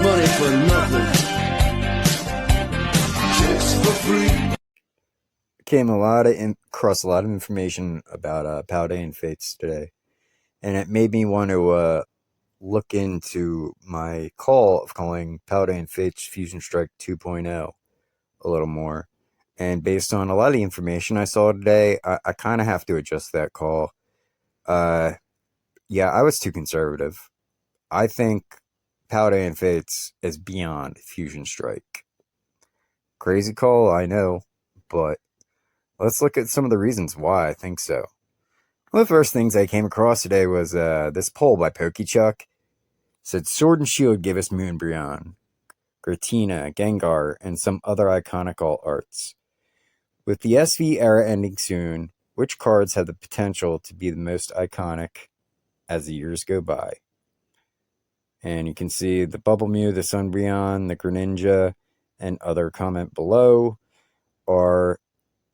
money for nothing, chicks for free. Came across a lot of information about Paldean fates today, and it made me want to look into my call of calling Paldean Fates Fusion Strike 2.0 a little more. And based on a lot of the information I saw today, I kind of have to adjust that call. Yeah, I was too conservative. I think Paldean Fates is beyond Fusion Strike. Crazy call, I know, but let's look at some of the reasons why I think so. One of the first things I came across today was this poll by PokeChuck. It said Sword and Shield gave us Moonbryon, Gratina, Gengar, and some other iconic alt arts. With the SV era ending soon, which cards have the potential to be the most iconic as the years go by? And you can see the Bubble Mew, the Sunbryon, the Greninja, and other comment below are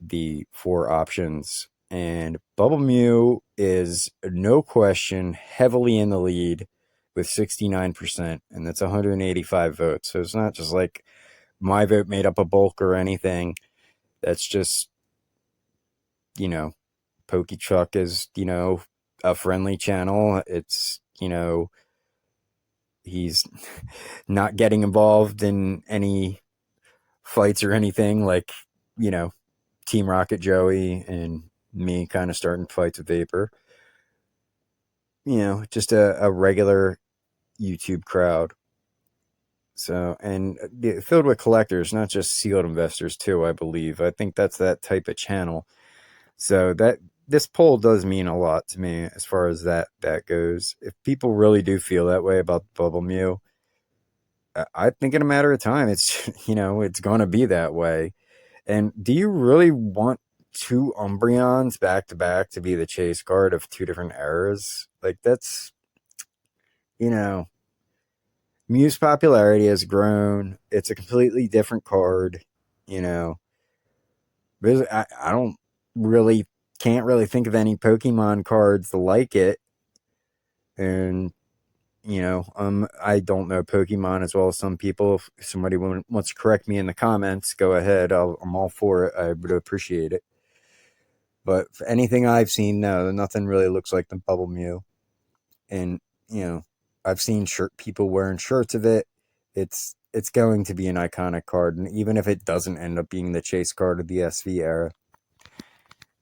the 4 options. And Bubble Mew is, no question, heavily in the lead with 69%, and that's 185 votes. So it's not just like my vote made up a bulk or anything. That's just, PokeChuck is, a friendly channel. It's, he's not getting involved in any fights or anything like, Team Rocket Joey and me kind of starting fights with Vapor. Just a regular YouTube crowd. So, and filled with collectors, not just sealed investors too, I believe. I think that's that type of channel. So this poll does mean a lot to me as far as that goes. If people really do feel that way about Bubble Mew, I think in a matter of time, it's, it's going to be that way. And do you really want 2 Umbreons back to back to be the chase card of 2 different eras? Like, that's, Mew's popularity has grown. It's a completely different card, But I don't really, can't really think of any Pokemon cards like it. And, I don't know Pokemon as well as some people. If somebody wants to correct me in the comments, go ahead. I'm all for it. I would appreciate it. But for anything I've seen, no, nothing really looks like the Bubble Mew. And, I've seen people wearing shirts of it. It's going to be an iconic card, and even if it doesn't end up being the chase card of the SV era.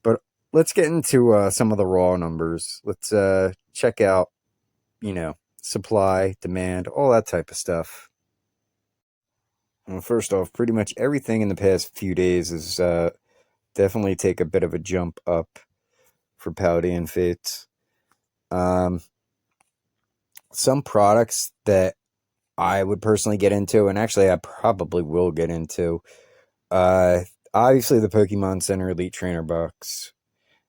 But let's get into some of the raw numbers. Let's check out, supply, demand, all that type of stuff. Well, first off, pretty much everything in the past few days is definitely take a bit of a jump up for Paldean Fates. Some products that I would personally get into, and actually I probably will get into, obviously the Pokemon Center Elite Trainer box.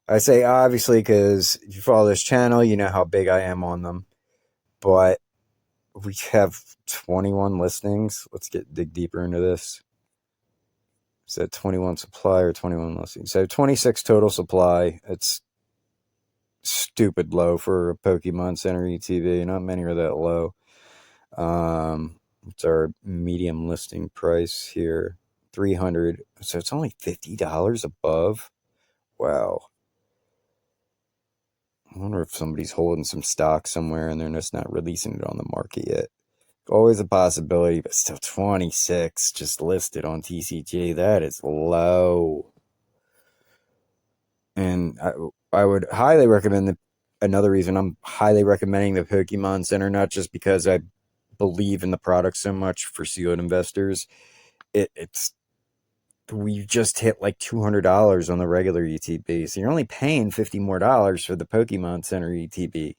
I say obviously because if you follow this channel, you know how big I am on them. But we have 21 listings. Let's dig deeper into this. Is that 21 supply or 21 listings? So 26 total supply. It's stupid low for a Pokemon Center ETB. Not many are that low. It's our medium listing price here, $300. So it's only $50 above. Wow. I wonder if somebody's holding some stock somewhere and they're just not releasing it on the market yet. Always a possibility, but still 26 just listed on TCG. That is low. And I would highly recommend another reason I'm highly recommending the Pokemon Center, not just because I believe in the product so much for sealed investors. We just hit like $200 on the regular ETB, so you're only paying $50 more for the Pokemon Center ETB.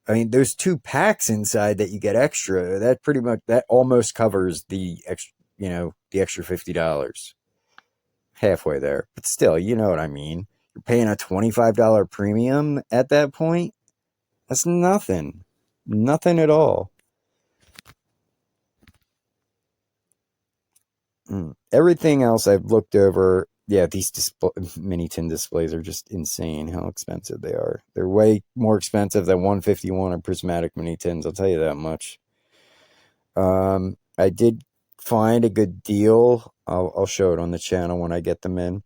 I mean, those 2 packs inside that you get extra, that almost covers the extra, the extra $50. Halfway there, but still, you know what I mean. You're paying a $25 premium at that point. That's nothing at all. Everything else I've looked over, yeah, these mini tin displays are just insane how expensive they are. They're way more expensive than 151 or prismatic mini tins, I'll tell you that much. I did find a good deal. I'll show it on the channel when I get them in.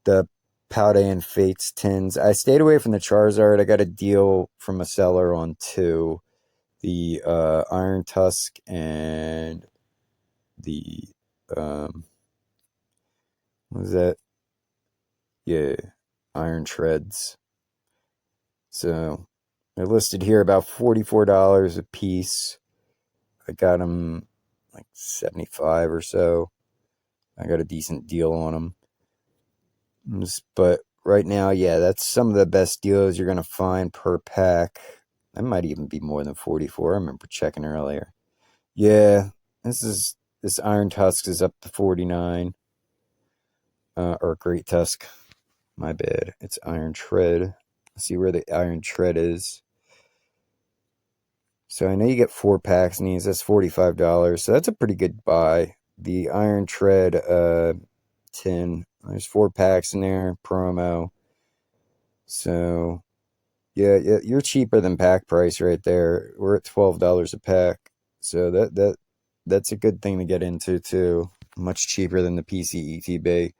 The Paldean Fates tins. I stayed away from the Charizard. I got a deal from a seller on two. The Iron Tusk and the what was that? Yeah, Iron Treads. So they're listed here about $44 a piece. I got them like 75 or so. I got a decent deal on them. But right now, yeah, that's some of the best deals you're gonna find per pack. That might even be more than 44. I remember checking earlier. Yeah, this Iron Tusk is up to 49. Or Great Tusk. My bad. It's Iron Tread. Let's see where the Iron Tread is. So I know you get 4 packs in these. That's $45. So that's a pretty good buy. The Iron Tread tin. There's 4 packs in there. Promo. So yeah, you're cheaper than pack price right there. We're at $12 a pack. So that's a good thing to get into too. Much cheaper than the PCETB.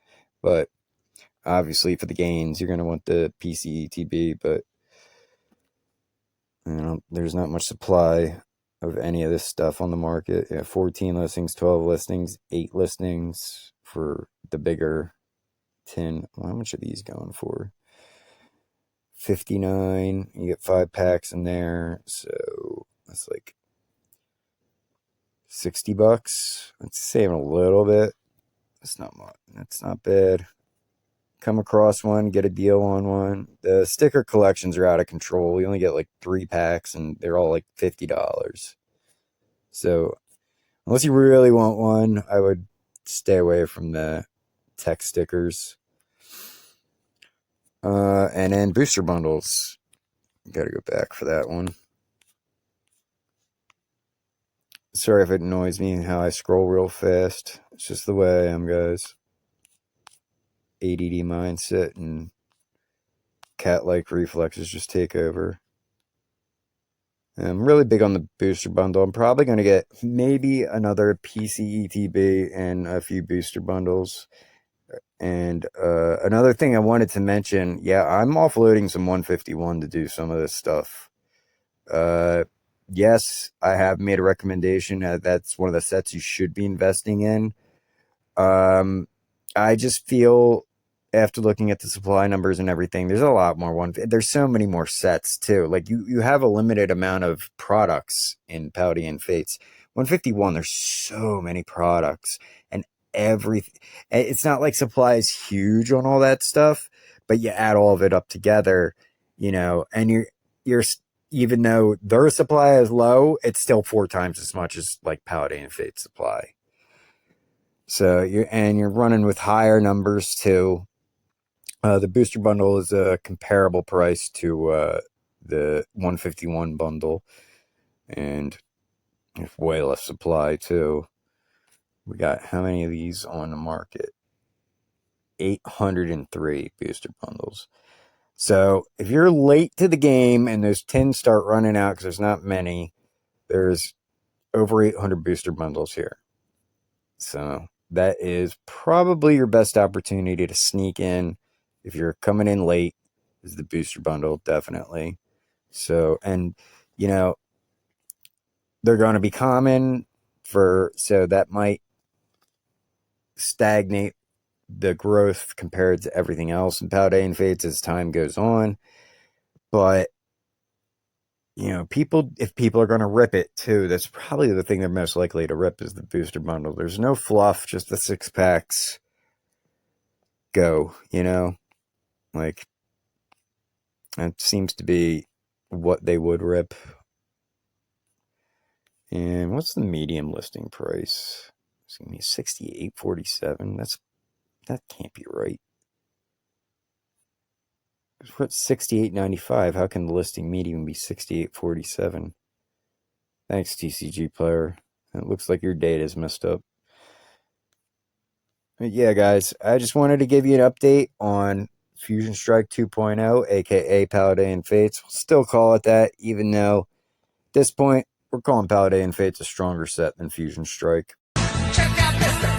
But obviously for the gains, you're gonna want the PCETB, but there's not much supply of any of this stuff on the market. Yeah, 14 listings, 12 listings, 8 listings for the bigger tin. Well, how much are these going for? 59. You get 5 packs in there, so that's like $60. It's saving a little bit. That's not much. That's not bad. Come across one, get a deal on one. The sticker collections are out of control. We only get like 3 packs, and they're all like $50. So unless you really want one, I would stay away from the tech stickers. And then booster bundles. Gotta go back for that one. Sorry if it annoys me how I scroll real fast. It's just the way I am, guys. ADD mindset and cat-like reflexes just take over. I'm really big on the booster bundle. I'm probably going to get maybe another PCETB and a few booster bundles. And another thing I wanted to mention, yeah, I'm offloading some 151 to do some of this stuff. Yes, I have made a recommendation. That's one of the sets you should be investing in. I just feel after looking at the supply numbers and everything, there's a lot more there's so many more sets too. Like you have a limited amount of products in Paldean Fates. 151, there's so many products and everything. It's not like supply is huge on all that stuff, but you add all of it up together, and you're even though their supply is low, it's still 4 times as much as like Paldean Fates supply. So you're running with higher numbers too. The booster bundle is a comparable price to the 151 bundle, and way less supply too. We got how many of these on the market? 803 booster bundles. So if you're late to the game and those tins start running out because there's not many, there's over 800 booster bundles here. So that is probably your best opportunity to sneak in. If you're coming in late, is the booster bundle, definitely. So, and they're going to be common so that might stagnate the growth compared to everything else in Paldean Fates as time goes on. But if people are going to rip it too, that's probably the thing they're most likely to rip is the booster bundle. There's no fluff, just the 6 packs. Go, like that seems to be what they would rip. And what's the medium listing price? It's gonna be $68.47. That can't be right. What's $68.95? How can the listing medium be $68.47? Thanks, TCG player. It looks like your data is messed up. But yeah, guys, I just wanted to give you an update on Fusion Strike 2.0, aka Paldean Fates. We'll still call it that, even though at this point We're calling Paldean Fates a stronger set than Fusion Strike. Check out Mr.